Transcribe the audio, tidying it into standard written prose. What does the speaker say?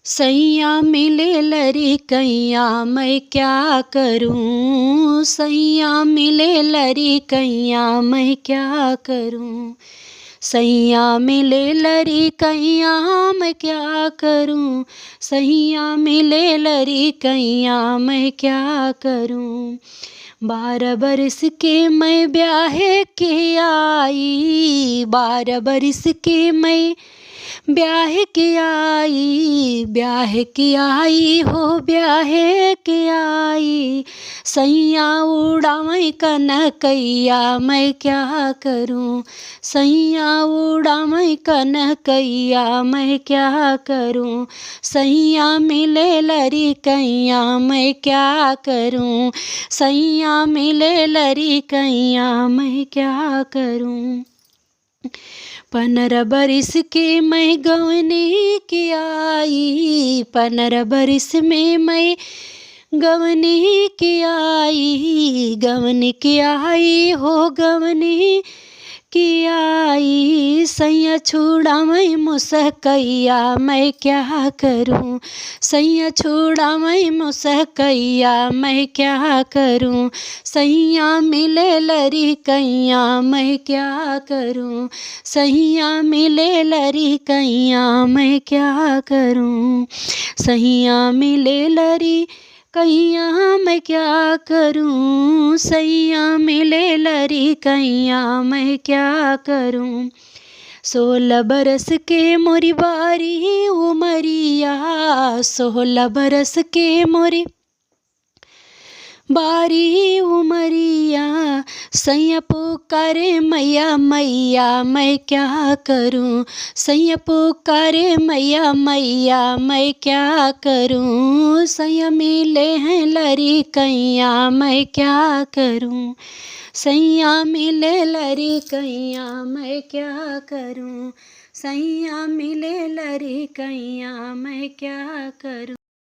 सैया मिले लरी कैया मैं क्या करूं, सैया मिले लरी कैया मैं क्या करूं, सैया मिले लरी कैया मैं क्या करूं, सैया मिले लरी कैया मैं क्या करूं। 12 बरस के मैं ब्याहे के आई, 12 बरस के मैं ब्याह के आई, ब्याह के आई हो ब्याह के आई, सैया उड़ावै कनकैया मैं क्या करूं, सैया उड़ावै कनकैया मैं क्या करूं, सैया मिले लरी कैया मैं क्या करूं, सैया मिले लरी कैया मैं क्या करूं। 15 बरिस के मैं गवनी की आई, 15 बरिस में मैं गवनी की आई, गवनी की आई हो गवनी की आई, सैया छुड़ावै मुसकैया मैं क्या करूं, सैया छुड़ावै मुसकैया मैं क्या करूं, सैया मिले लरी कैया मैं क्या करूं, सैया मिले लरी कैया मैं क्या करूं, सैया मिले लरी कैया मैं क्या करूं, सैया मिले लरी कैया मैं क्या करूं। 16 बरस के मोरी बारी उमरिया, 16 बरस के मोरी बारी उमरिया, सैया पुकारे मैया मैया मैं क्या करूं, सैया पुकारे मैया मैया मैं क्या करूं, सैया मिले हैं लरी कैया मैं क्या करूं, सैया मिले लरी कैया मैं क्या करूं, सैया मिले लरी कैया मैं क्या करूं।